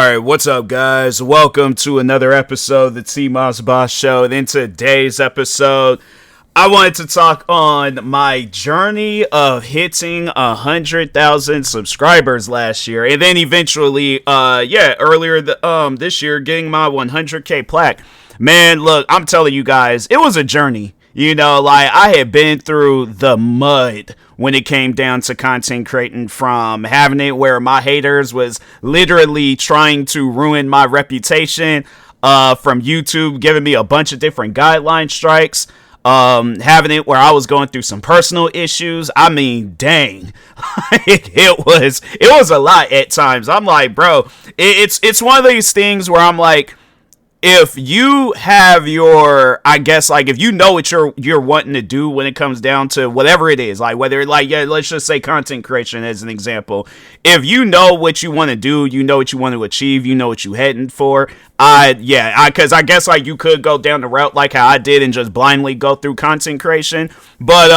Alright, what's up, guys? Welcome to another episode of the TMossBoss Show. And in today's episode, I wanted to talk on my journey of hitting 100,000 subscribers last year. And then eventually, earlier this year, getting my 100K plaque. Man, look, I'm telling you guys, it was a journey. You know, like, I had been through the mud when it came down to content creating, from having it where my haters was literally trying to ruin my reputation, from YouTube giving me a bunch of different guideline strikes, having it where I was going through some personal issues. I mean, dang, it was a lot at times. I'm like, bro, it's one of these things where I'm like, if you have your, I guess, like, if you know what you're wanting to do when it comes down to whatever it is, like, whether, like, yeah, let's just say content creation as an example. If you know what you want to do, you know what you want to achieve, you know what you're heading for, because I guess, like, you could go down the route like how I did and just blindly go through content creation. But,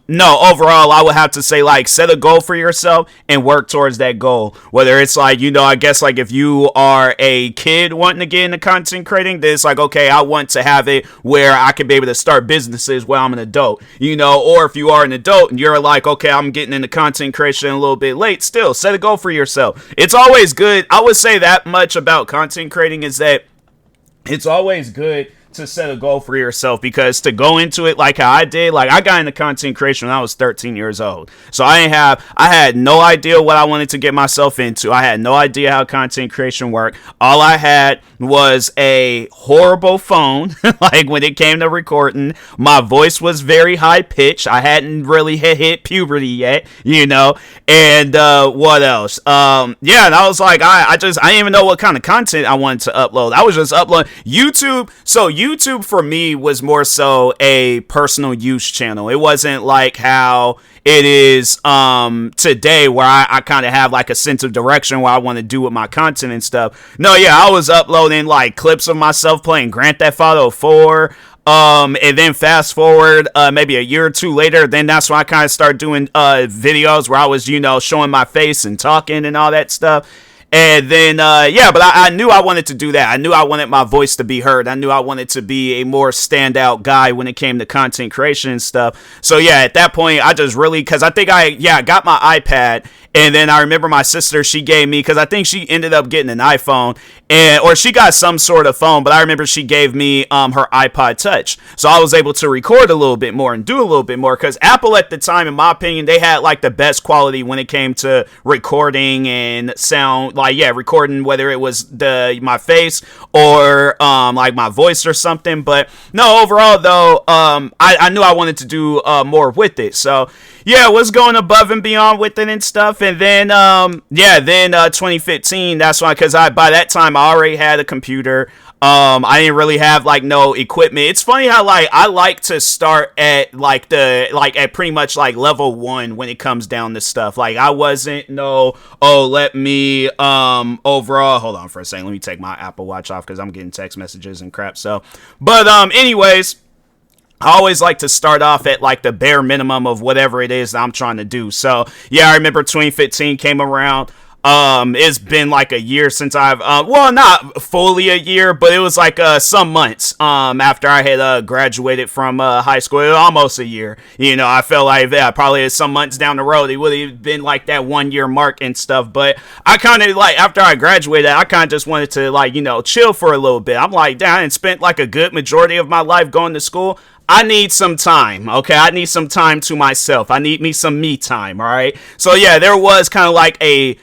no, overall, I would have to say, like, set a goal for yourself and work towards that goal. Whether it's like, you know, I guess, like, if you are a kid wanting to get into content creating, then it's like, okay, I want to have it where I can be able to start businesses while I'm an adult, you know. Or if you are an adult and you're like, okay, I'm getting into content creation a little bit late, still set a goal for yourself. It's always good. I would say that much about content creating is that it's always good to set a goal for yourself, because to go into it like how I did, like, I got into content creation when I was 13 years old. So I had no idea what I wanted to get myself into. I had no idea how content creation worked. All I had was a horrible phone. Like, when it came to recording, my voice was very high pitched. I hadn't really hit puberty yet, you know. And what else? And I was like, I didn't even know what kind of content I wanted to upload. I was just uploading YouTube. So YouTube for me was more so a personal use channel. It wasn't like how it is today, where I kind of have like a sense of direction what I want to do with my content and stuff. No, yeah, I was uploading like clips of myself playing Grand Theft Auto 4. And then fast forward maybe a year or two later, then that's when I kind of started doing videos where I was, you know, showing my face and talking and all that stuff. And then, but I knew I wanted to do that. I knew I wanted my voice to be heard. I knew I wanted to be a more standout guy when it came to content creation and stuff. So, yeah, at that point, I just really, because I think I got my iPad. And then I remember my sister, she gave me, because I think she ended up getting an iPhone, or she got some sort of phone, but I remember she gave me her iPod Touch. So I was able to record a little bit more and do a little bit more, because Apple at the time, in my opinion, they had like the best quality when it came to recording and sound, like, yeah, recording, whether it was my face or like my voice or something. But no, overall though, I knew I wanted to do more with it. So yeah, was going above and beyond with it and stuff. And then, 2015, that's why, because by that time, I already had a computer. I didn't really have, like, no equipment. It's funny how, like, I like to start at, at pretty much, like, level 1 when it comes down to stuff. Like, I wasn't, let me, overall, hold on for a second. Let me take my Apple Watch off, because I'm getting text messages and crap. So, but, anyways, I always like to start off at like the bare minimum of whatever it is that I'm trying to do. So yeah, I remember 2015 came around. It's been like a year since I've, not fully a year, but it was like, some months, after I had, graduated from, high school. It was almost a year. You know, I felt like, probably some months down the road, it would have been like that 1 year mark and stuff. But I kind of, like, after I graduated, I kind of just wanted to, like, you know, chill for a little bit. I'm like, damn, and spent like a good majority of my life going to school. I need some time, okay? I need some time to myself. I need me some me time, all right? So, yeah, there was kind of like a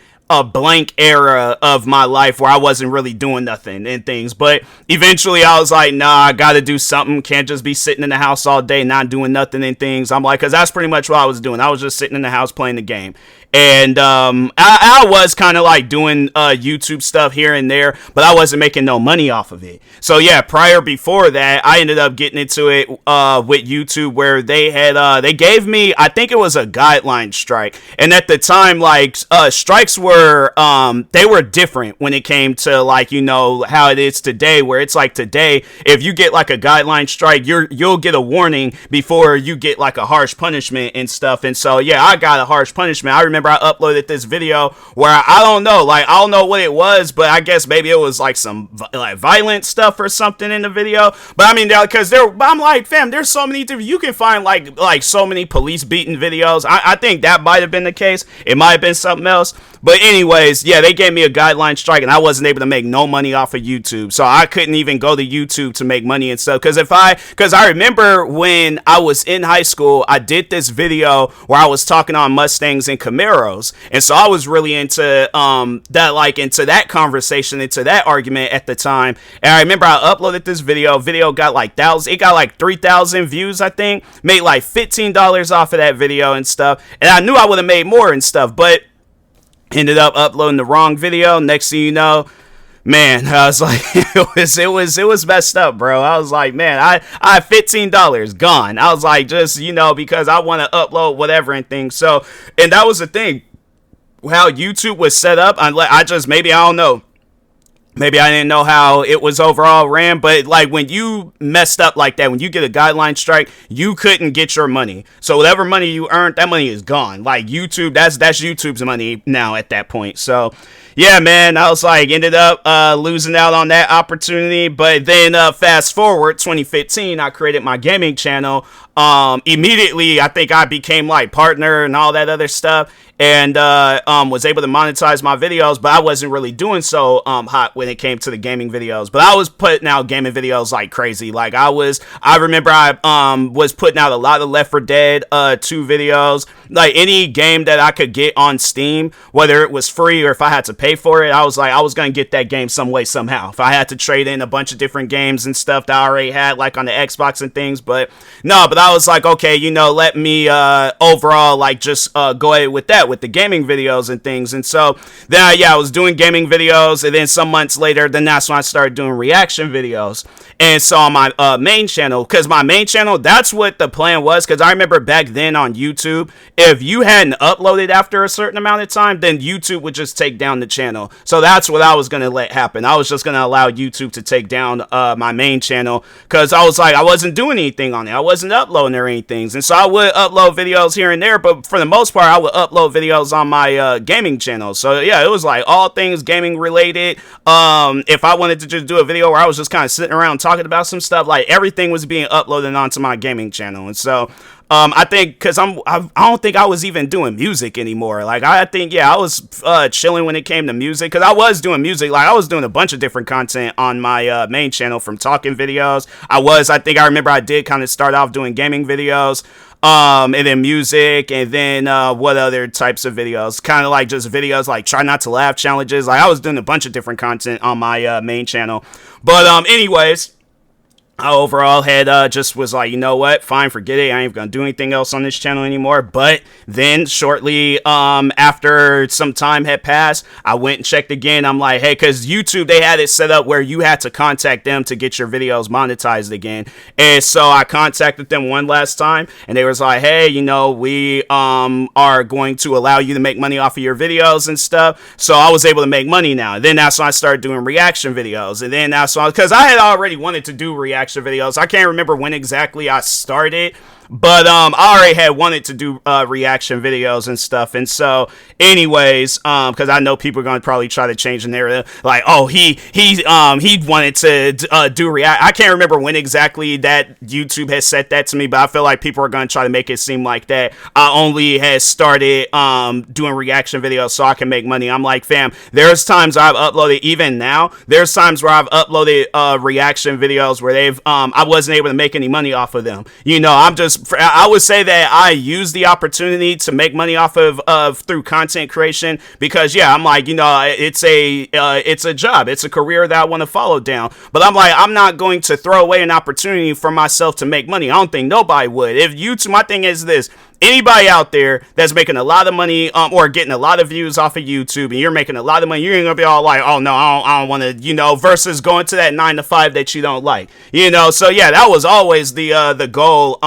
blank era of my life where I wasn't really doing nothing and things. But eventually I was like, nah, I got to do something. Can't just be sitting in the house all day not doing nothing and things. I'm like, because that's pretty much what I was doing. I was just sitting in the house playing the game. And I was kind of like doing YouTube stuff here and there, but I wasn't making no money off of it. So yeah, before that, I ended up getting into it with YouTube, where they had they gave me, I think it was a guideline strike. And at the time, like, strikes were they were different when it came to, like, you know, how it is today, where it's like today, if you get like a guideline strike, you'll get a warning before you get like a harsh punishment and stuff. And so yeah, I got a harsh punishment. I remember remember I uploaded this video where I don't know, like, I don't know what it was, but I guess maybe it was like some like violent stuff or something in the video. But I mean, because I'm like, fam, there's so many different, you can find like so many police beating videos. I think that might have been the case. It might have been something else. But anyways, yeah, they gave me a guideline strike and I wasn't able to make no money off of YouTube. So I couldn't even go to YouTube to make money and stuff. Because I remember when I was in high school, I did this video where I was talking on Mustangs and Camaros. And so I was really into into that conversation, into that argument at the time. And I remember I uploaded this video. Video got like thousands. It got like 3,000 views, I think. Made like $15 off of that video and stuff. And I knew I would have made more and stuff, but ended up uploading the wrong video. Next thing you know, man, I was like, it was messed up, bro. I was like, man, I have $15 gone. I was like, just, because I want to upload whatever and things. So, and that was the thing, how YouTube was set up. I don't know. Maybe I didn't know how it was overall ran, but like when you messed up like that, when you get a guideline strike, you couldn't get your money. So whatever money you earned, that money is gone. Like YouTube, that's YouTube's money now at that point. So yeah, man, I was like, ended up losing out on that opportunity. But then fast forward 2015, I created my gaming channel. Immediately, I think I became like partner and all that other stuff, and was able to monetize my videos, but I wasn't really doing so hot when it came to the gaming videos. But I was putting out gaming videos like crazy. Like I remember I was putting out a lot of Left 4 Dead 2 videos. Like any game that I could get on Steam, whether it was free or if I had to pay for it, I was like, I was gonna get that game some way, somehow. If I had to trade in a bunch of different games and stuff that I already had, like on the Xbox and things. But I was like, okay, let me overall like just go ahead with that, with the gaming videos and things. And so then I was doing gaming videos, and then some months later, then that's when I started doing reaction videos. And so on my main channel, because my main channel, that's what the plan was. Because I remember back then on YouTube, if you hadn't uploaded after a certain amount of time, then YouTube would just take down the channel. So that's what I was going to let happen. I was just going to allow YouTube to take down my main channel, because I was like, I wasn't doing anything on it. I wasn't uploading or anything. And so I would upload videos here and there, but for the most part, I would upload videos on my gaming channel. So yeah, it was like all things gaming related. If I wanted to just do a video where I was just kind of sitting around talking about some stuff, like everything was being uploaded onto my gaming channel. And so I think because I don't think I was even doing music anymore. Like I think, I was chilling when it came to music, because I was doing music. Like I was doing a bunch of different content on my main channel, from talking videos. I remember I did kind of start off doing gaming videos, and then music, and then what other types of videos? Kind of like just videos like try not to laugh challenges. Like I was doing a bunch of different content on my main channel. But anyways, I overall had just was like, you know what, fine, forget it, I ain't gonna do anything else on this channel anymore. But then shortly after some time had passed, I went and checked again. I'm like, hey, because YouTube, they had it set up where you had to contact them to get your videos monetized again. And so I contacted them one last time, and they was like, hey, we are going to allow you to make money off of your videos and stuff. So I was able to make money now. And then that's when I started doing reaction videos. And then that's when, because I had already wanted to do reaction videos. I can't remember when exactly I started, but I already had wanted to do reaction videos and stuff. And so anyways, because I know people are going to probably try to change the narrative, like, oh, he wanted to do react. I can't remember when exactly that YouTube has said that to me, but I feel like people are going to try to make it seem like that I only had started doing reaction videos so I can make money. I'm like, fam, there's times I've uploaded, even now, there's times where I've uploaded reaction videos where I wasn't able to make any money off of them. I would say that I use the opportunity to make money off of through content creation, because I'm like, it's a job, it's a career that I want to follow down. But I'm like, I'm not going to throw away an opportunity for myself to make money. I don't think nobody would. If YouTube, my thing is this: anybody out there that's making a lot of money or getting a lot of views off of YouTube, and you're making a lot of money, you ain't gonna be all like, oh no, I don't want to, versus going to that 9 to 5 that you don't like, So yeah, that was always the goal.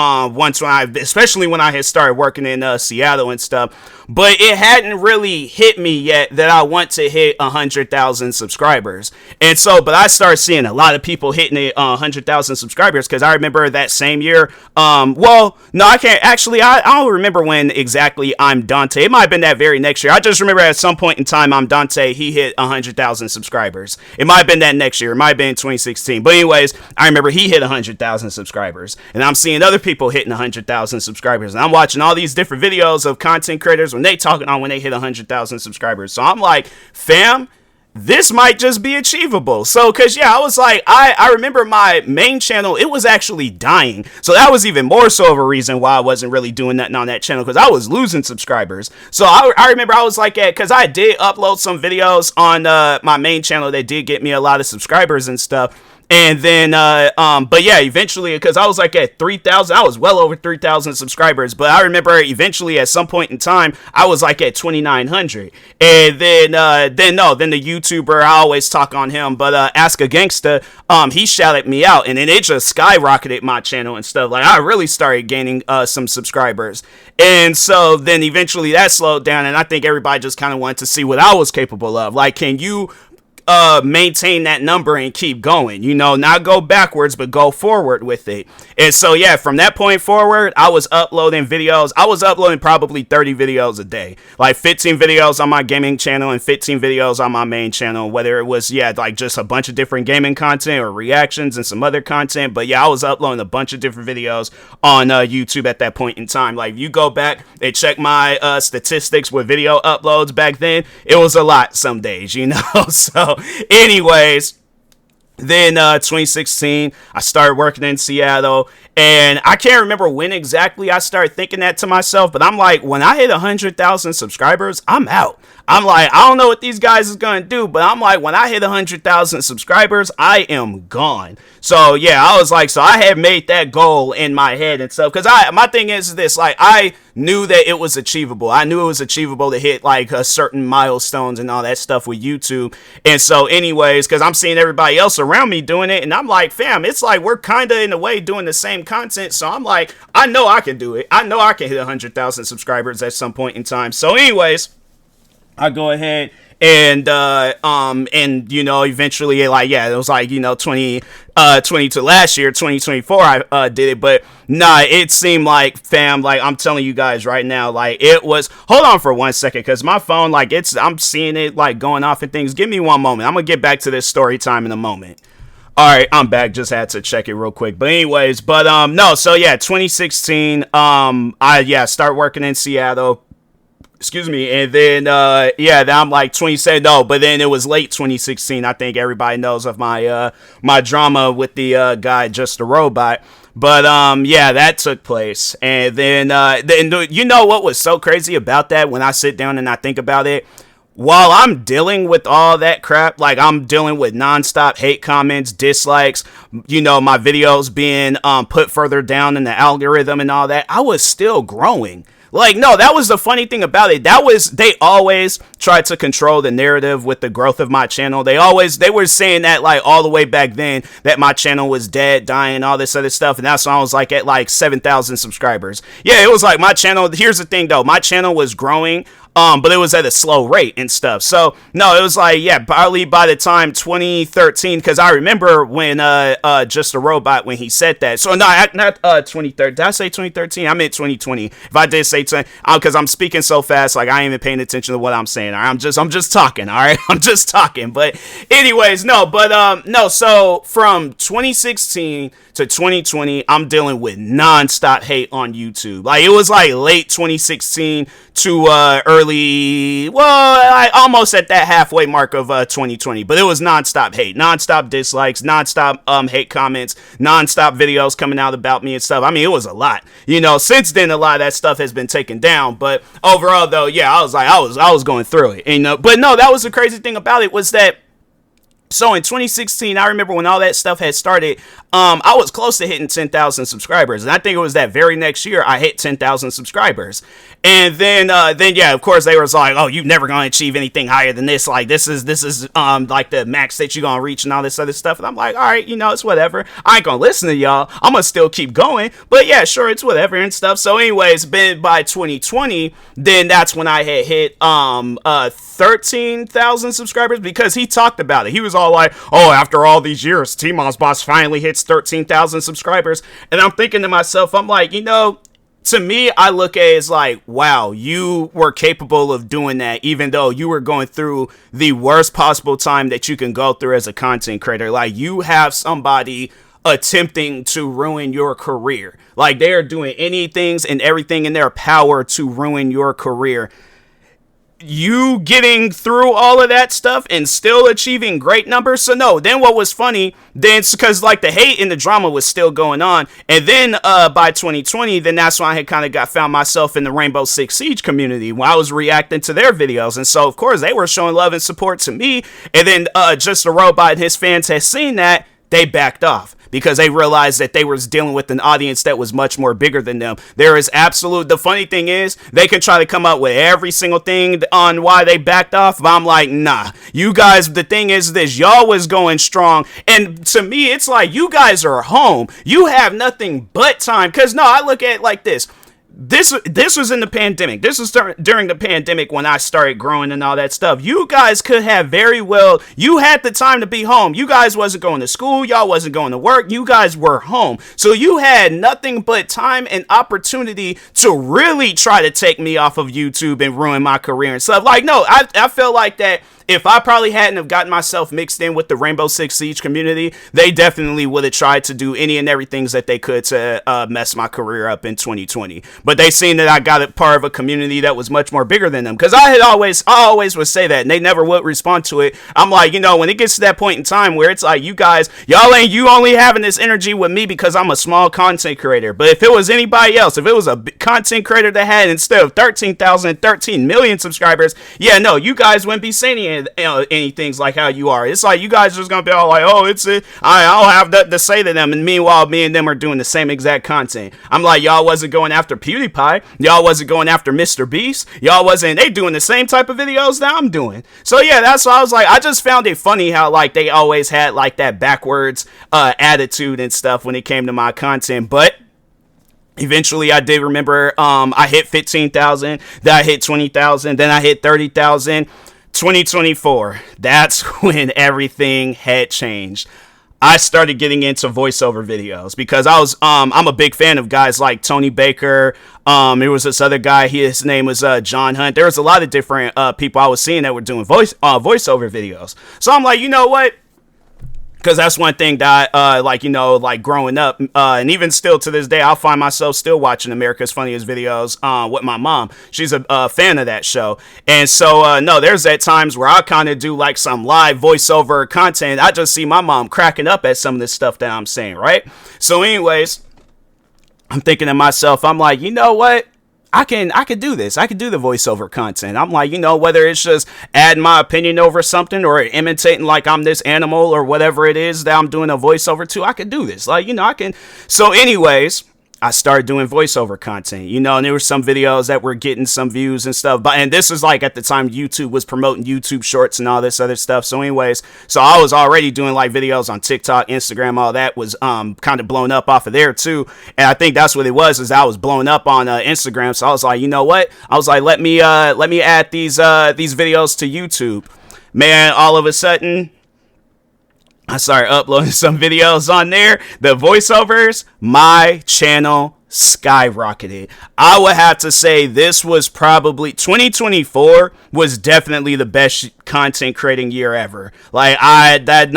Especially when I had started working in Seattle and stuff. but it hadn't really hit me yet that I want to hit 100,000 subscribers. And so, but I started seeing a lot of people hitting it 100,000 subscribers, because I remember that same year. Well, no, I can't actually. I don't remember when exactly I'm Dante. It might have been that very next year. I just remember at some point in time, I'm Dante, he hit 100,000 subscribers. It might have been that next year. It might have been 2016. But anyways, I remember he hit 100,000 subscribers, and I'm seeing other people hitting 100,000 subscribers, and I'm watching all these different videos of content creators when they talking on when they hit 100,000 subscribers. So I'm like, fam, this might just be achievable. So, cause yeah, I was like, I remember my main channel, it was actually dying. So that was even more so of a reason why I wasn't really doing nothing on that channel, because I was losing subscribers. So I remember I was like, cause I did upload some videos on my main channel that did get me a lot of subscribers and stuff. And then, but yeah, eventually, because I was like at 3,000, I was well over 3,000 subscribers. But I remember eventually at some point in time, I was like at 2,900. And then the YouTuber, I always talk on him, but Ask a Gangsta, he shouted me out, and then it just skyrocketed my channel and stuff. Like, I really started gaining some subscribers. And so then eventually that slowed down, and I think everybody just kind of wanted to see what I was capable of. Like, can you maintain that number and keep going, you know, not go backwards, but go forward with it. And so, yeah, from that point forward, I was uploading videos. I was uploading probably 30 videos a day, like 15 videos on my gaming channel and 15 videos on my main channel, whether it was, yeah, like just a bunch of different gaming content or reactions and some other content. But yeah, I was uploading a bunch of different videos on YouTube at that point in time. Like, you go back and check my statistics with video uploads back then, it was a lot some days, you know. So anyways, then 2016, I started working in Seattle, and I can't remember when exactly I started thinking that to myself, but I'm like, when I hit 100,000 subscribers, I'm out. I'm like, I don't know what these guys is gonna do, but I'm like, when I hit 100,000 subscribers, I am gone. So yeah, I was like, so I had made that goal in my head and stuff, because my thing is this, like, I knew that it was achievable. I knew it was achievable to hit like certain milestones and all that stuff with YouTube. And so anyways, because I'm seeing everybody else around me doing it, and I'm like, fam, it's like we're kind of in a way doing the same content. So I'm like, I know I can do it. I know I can hit 100,000 subscribers at some point in time. So anyways, I go ahead and you know, eventually, like, yeah, it was like, you know, 20 to last year, 2024, I did it. But nah, it seemed like, fam, like, I'm telling you guys right now, like, it was, hold on for 1 second, because my phone, like, I'm seeing it like going off and things. Give me one moment. I'm gonna get back to this story time in a moment. All right, I'm back. Just had to check it real quick. But anyways, no, so yeah, 2016, I start working in Seattle. Excuse me. And then, then I'm like 27. No, but then it was late 2016. I think everybody knows of my, my drama with the, guy, Just a Robot. But, yeah, that took place. And then you know what was so crazy about that when I sit down and I think about it? While I'm dealing with all that crap, like, I'm dealing with nonstop hate comments, dislikes, you know, my videos being, put further down in the algorithm and all that, I was still growing. Like, no, that was the funny thing about it. They always tried to control the narrative with the growth of my channel. They were saying that, like, all the way back then, that my channel was dead, dying, all this other stuff. And that's when I was like at like 7,000 subscribers. Yeah, it was like my channel. Here's the thing though. My channel was growing. But it was at a slow rate and stuff. So no, it was like, yeah, probably by the time 2013, because I remember when Just a Robot, when he said that. So no, not 2013. Did I say 2013? I meant 2020. If I did say 20, because I'm speaking so fast, like I ain't even paying attention to what I'm saying. All right? I'm just talking. All right, I'm just talking. But anyways, no. So from 2016 to 2020, I'm dealing with nonstop hate on YouTube. Like, it was like late 2016 to almost at that halfway mark of 2020, but it was nonstop hate, nonstop dislikes, nonstop hate comments, nonstop videos coming out about me and stuff. I mean, it was a lot, you know. Since then, a lot of that stuff has been taken down, but overall though, yeah, I was going through it, and but no, that was the crazy thing about it, was that So in 2016, I remember when all that stuff had started, I was close to hitting 10,000 subscribers. And I think it was that very next year I hit 10,000 subscribers. And then yeah, of course they was like, oh, you're never going to achieve anything higher than this. Like, this is like the max that you're going to reach and all this other stuff. And I'm like, all right, it's whatever. I ain't going to listen to y'all. I'm going to still keep going. But yeah, sure, it's whatever and stuff. So anyways, by 2020, then that's when I had hit 13,000 subscribers, because he talked about it. He was all like, oh, after all these years, TMossBoss finally hits 13,000 subscribers. And I'm thinking to myself, I'm like, to me, I look at it as like, wow, you were capable of doing that, even though you were going through the worst possible time that you can go through as a content creator. Like, you have somebody attempting to ruin your career. Like, they are doing anything and everything in their power to ruin your career. You getting through all of that stuff and still achieving great numbers. So no, then what was funny, then because like the hate and the drama was still going on, and then by 2020, then that's when I had kind of found myself in the Rainbow Six Siege community when I was reacting to their videos. And so of course they were showing love and support to me, and then Just a Robot and his fans had seen that. They backed off because they realized that they were dealing with an audience that was much more bigger than them. The funny thing is, they can try to come up with every single thing on why they backed off, but I'm like, nah, you guys, the thing is this, y'all was going strong. And to me, it's like, you guys are home. You have nothing but time. Because no, I look at it like this. This was in the pandemic. This was during the pandemic when I started growing and all that stuff. You guys could have you had the time to be home. You guys wasn't going to school. Y'all wasn't going to work. You guys were home. So you had nothing but time and opportunity to really try to take me off of YouTube and ruin my career and stuff. Like, no, I feel like that. If I probably hadn't have gotten myself mixed in with the Rainbow Six Siege community, they definitely would have tried to do any and everything that they could to mess my career up in 2020. But they seen that I got a part of a community that was much more bigger than them. Because I always would say that, and they never would respond to it. I'm like, when it gets to that point in time where it's like, you only having this energy with me because I'm a small content creator. But if it was anybody else, if it was a content creator that had, instead of 13,000, 13 million subscribers, yeah, no, you guys wouldn't be saying anything like how you are. It's like you guys are just gonna be all like, oh, I'll have that to say to them, and meanwhile me and them are doing the same exact content. I'm like, y'all wasn't going after PewDiePie, y'all wasn't going after Mr. Beast, they doing the same type of videos that I'm doing. So yeah, that's why I was like, I just found it funny how like they always had like that backwards attitude and stuff when it came to my content. But eventually I did remember I hit 15,000, then I hit 20,000, then I hit 30,000. 2024, that's when everything had changed. I started getting into voiceover videos because I'm a big fan of guys like Tony Baker. There was this other guy, his name was John Hunt. There was a lot of different people I was seeing that were doing voiceover videos. So I'm like, you know what? Because that's one thing that like growing up, and even still to this day, I'll find myself still watching America's Funniest Videos with my mom. She's a fan of that show. And so, no, there's at times where I kind of do like some live voiceover content. I just see my mom cracking up at some of this stuff that I'm saying, right? So anyways, I'm thinking to myself, I'm like, you know what? I could do this. I could do the voiceover content. I'm like, whether it's just adding my opinion over something or imitating like I'm this animal or whatever it is that I'm doing a voiceover to, I could do this. Like, I can. So anyways, I started doing voiceover content, and there were some videos that were getting some views and stuff. And this is like at the time YouTube was promoting YouTube shorts and all this other stuff. So anyways, so I was already doing like videos on TikTok, Instagram, all that was kind of blown up off of there too. And I think that's what it was, is I was blown up on Instagram. So I was like, you know what? I was like, let me add these videos to YouTube. Man, all of a sudden, I started uploading some videos on there. The voiceovers, my channel skyrocketed. I would have to say this was probably 2024 was definitely the best content creating year ever. Like there's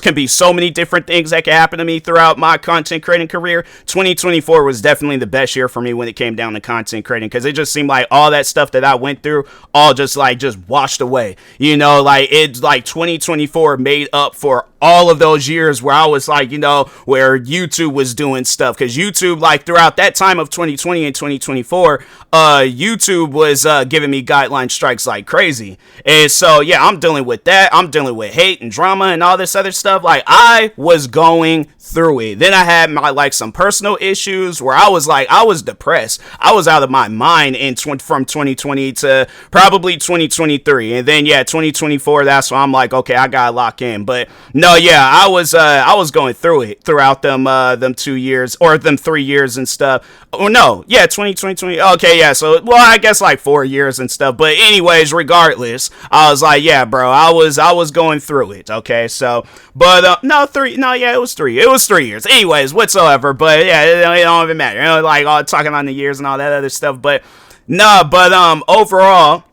can be so many different things that can happen to me throughout my content creating career. 2024 was definitely the best year for me when it came down to content creating, because it just seemed like all that stuff that I went through all just washed away. It's like 2024 made up for all of those years where I was like, where YouTube was doing doing stuff, because YouTube, like throughout that time of 2020 and 2024, YouTube was giving me guideline strikes like crazy. And so yeah, I'm dealing with that. I'm dealing with hate and drama and all this other stuff. Like, I was going through it. Then I had my like some personal issues where I was depressed. I was out of my mind from 2020 to probably 2023, and then yeah, 2024. That's why I'm like, okay, I gotta lock in. But no, yeah, I was going through it throughout them 2 years or them 3 years and stuff. Oh no, yeah, 2020. Okay, yeah. So well, I guess like 4 years and stuff. But anyways, regardless, I was like, yeah, bro, I was going through it. Okay, so but no, 3. No, yeah, it was 3. It was 3 years. Anyways, whatsoever. But yeah, it don't even matter. You know, like all talking on the years and all that other stuff. But no, but overall,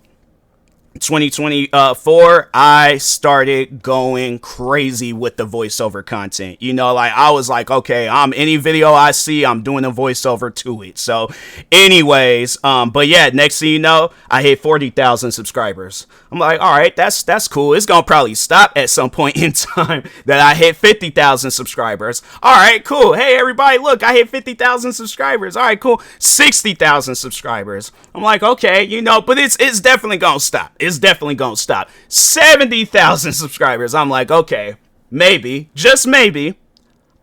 2024, I started going crazy with the voiceover content. You know, like I was like, okay, any video I see, I'm doing a voiceover to it. So anyways, but yeah, next thing you know, I hit 40,000 subscribers. I'm like, all right, that's cool. It's gonna probably stop at some point in time that I hit 50,000 subscribers. All right, cool. Hey everybody, look, I hit 50,000 subscribers. All right, cool. 60,000 subscribers. I'm like, okay, you know, but it's definitely gonna stop. It's definitely gonna stop. 70,000 subscribers. I'm like, okay, maybe, just maybe,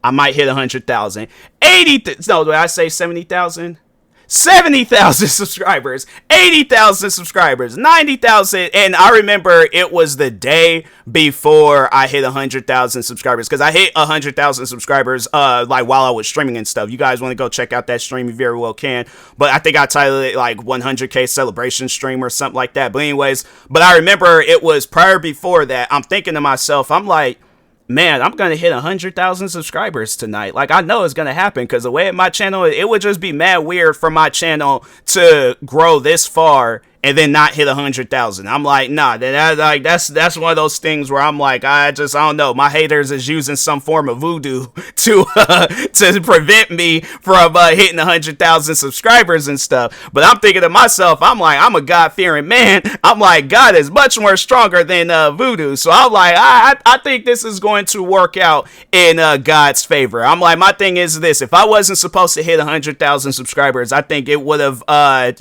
I might hit 100,000. 80. No, did I say 70,000? 70,000 subscribers, 80,000 subscribers, 90,000. And I remember it was the day before I hit 100,000 subscribers, because I hit 100,000 subscribers like while I was streaming and stuff. You guys want to go check out that stream, you very well can. But I think I titled it like 100K celebration stream or something like that. But anyways, but I remember it was prior before that. I'm thinking to myself, I'm like, man, I'm going to hit 100,000 subscribers tonight. Like, I know it's going to happen, because the way at my channel, it would just be mad weird for my channel to grow this far and then not hit 100,000. I'm like, nah, that's one of those things where I'm like, I don't know. My haters is using some form of voodoo to prevent me from hitting 100,000 subscribers and stuff. But I'm thinking to myself, I'm like, I'm a God-fearing man. I'm like, God is much more stronger than voodoo. So I'm like, I think this is going to work out in God's favor. I'm like, my thing is this: if I wasn't supposed to hit 100,000 subscribers, I think it would have, I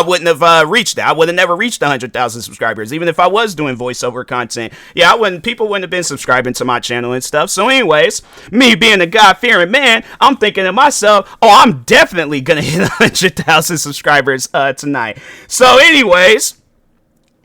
wouldn't have reached that. I would have never reached 100,000 subscribers, even if I was doing voiceover content. Yeah, people wouldn't have been subscribing to my channel and stuff. So anyways, me being a God-fearing man, I'm thinking to myself, oh, I'm definitely gonna hit 100,000 subscribers tonight. So anyways,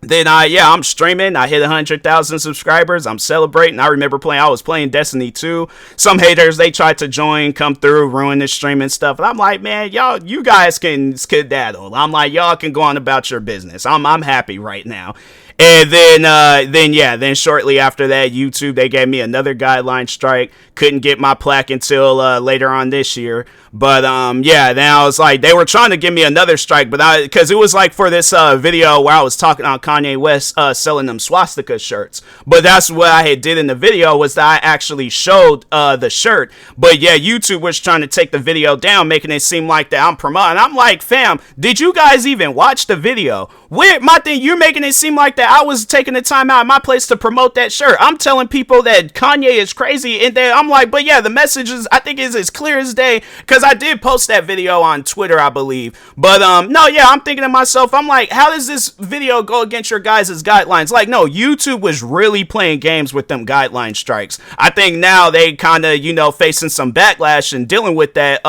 then I'm streaming. I hit 100,000 subscribers. I'm celebrating. I remember I was playing Destiny 2. Some haters, they tried to join, come through, ruin the stream and stuff. And I'm like, man, you guys can skedaddle. I'm like, y'all can go on about your business. I'm happy right now. And then shortly after that, YouTube, they gave me another guideline strike. Couldn't get my plaque until later on this year. But then I was like, they were trying to give me another strike, but because it was like for this video where I was talking on Kanye West selling them swastika shirts. But that's what I had did in the video, was that I actually showed the shirt. But yeah, YouTube was trying to take the video down, making it seem like that I'm promoting. I'm like, fam, did you guys even watch the video? My thing, you're making it seem like that I was taking the time out of my place to promote that shirt. I'm telling people that Kanye is crazy, and then I'm like, but yeah, the message is, I think, is as clear as day, because I did post that video on Twitter, I believe. But no, yeah, I'm thinking to myself, I'm like, how does this video go against your guys' guidelines? Like, no, YouTube was really playing games with them guideline strikes. I think now they kind of, facing some backlash and dealing with that,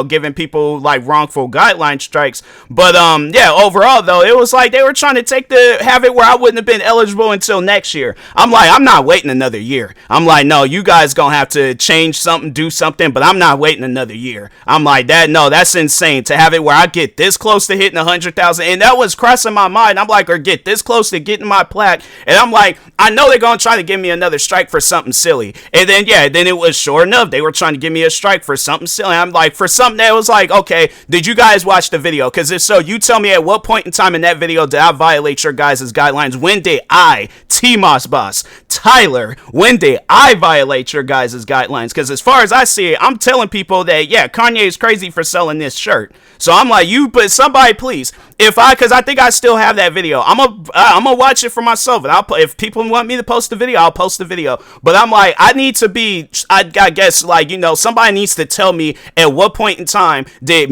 giving people like wrongful guideline strikes. But yeah, overall though, it was like they were trying to have it where I wouldn't have been eligible until next year. I'm like, I'm not waiting another year. I'm like, no, you guys gonna have to change something, do something, but I'm not waiting another year. I'm like, that's insane to have it where I get this close to hitting 100,000, and that was crossing my mind. I'm like, or get this close to getting my plaque, and I'm like, I know they're gonna try to give me another strike for something silly. And then then it was sure enough, they were trying to give me a strike for something silly. I'm like, for something that was like, okay, did you guys watch the video? Because if so, you tell me at what point in time in that video did I violate your guys' guidelines? When did I, TMossBoss, Tyler, when did I violate your guys' guidelines? Because as far as I see it, I'm telling people that, yeah, Kanye is crazy for selling this shirt. So I'm like, but somebody please, Because I think I still have that video. I'm gonna watch it for myself, and if people want me to post the video, I'll post the video. But I'm like, I need to be, I guess, like, somebody needs to tell me at what point in time did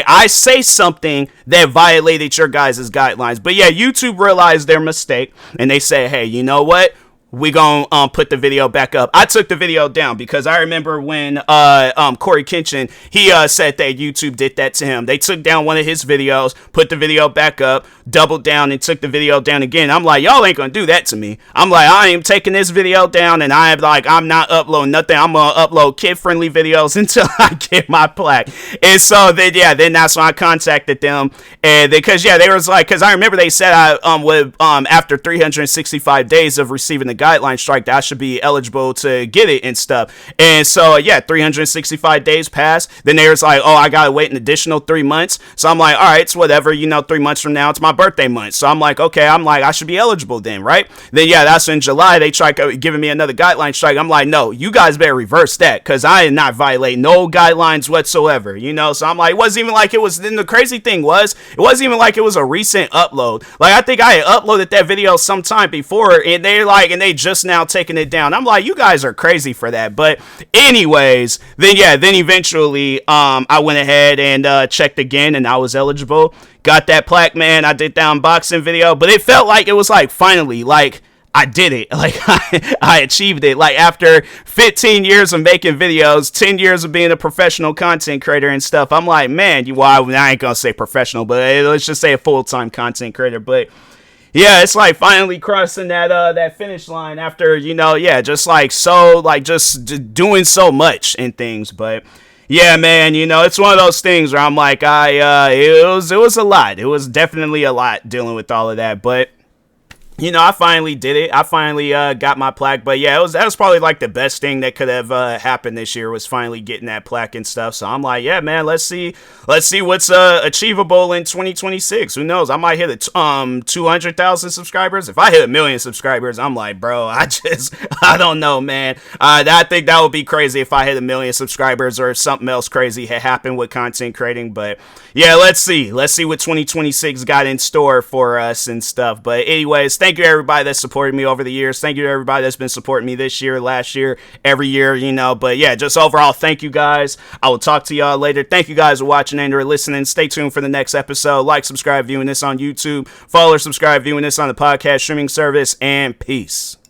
I say something that violated your guys' guidelines. But yeah, YouTube realized their mistake, and they say, hey, you know what? We gonna put the video back up. I took the video down because I remember when Corey Kenshin, he said that YouTube did that to him. They took down one of his videos, put the video back up, doubled down, and took the video down again. I'm like, y'all ain't gonna do that to me. I'm like, I ain't taking this video down, and I'm not uploading nothing. I'm gonna upload kid-friendly videos until I get my plaque. And so then that's when I contacted them, and they was like, because I remember they said I would after 365 days of receiving the guideline strike that I should be eligible to get it and stuff. And so 365 days passed. Then they was like, oh, I gotta wait an additional 3 months. So I'm like, all right, it's whatever, 3 months from now it's my birthday month. So I'm like, okay, I should be eligible then, right? Then that's in July they tried giving me another guideline strike. I'm like, no, you guys better reverse that, because I did not violate no guidelines whatsoever. So I'm like, it wasn't even like it was. Then the crazy thing was, it wasn't even like it was a recent upload. Like, I think I had uploaded that video sometime before, and they just now taking it down. I'm like, you guys are crazy for that. But anyways, then eventually I went ahead and checked again, and I was eligible. Got that plaque, man. I did that unboxing video, but it felt like it was like finally, like, I did it. Like, I achieved it. Like, after 15 years of making videos, 10 years of being a professional content creator and stuff, I'm like, man, I ain't gonna say professional, but let's just say a full-time content creator. But yeah, it's like finally crossing that finish line after, just doing so much and things. But yeah, man, it's one of those things where I'm like, it was a lot. It was definitely a lot dealing with all of that. But I finally did it. I finally got my plaque. But yeah, that was probably like the best thing that could have happened this year, was finally getting that plaque and stuff. So I'm like, yeah, man, let's see what's achievable in 2026. Who knows? I might hit 200,000 subscribers. If I hit 1 million subscribers, I'm like, bro, I don't know, man. I think that would be crazy if I hit 1 million subscribers, or if something else crazy had happened with content creating. But yeah, let's see what 2026 got in store for us and stuff. But anyways, thank you everybody that supported me over the years. Thank you to everybody that's been supporting me this year, last year, every year, But yeah, just overall, thank you guys. I will talk to y'all later. Thank you guys for watching and or listening. Stay tuned for the next episode. Like, subscribe, viewing this on YouTube. Follow or subscribe, viewing this on the podcast streaming service. And peace.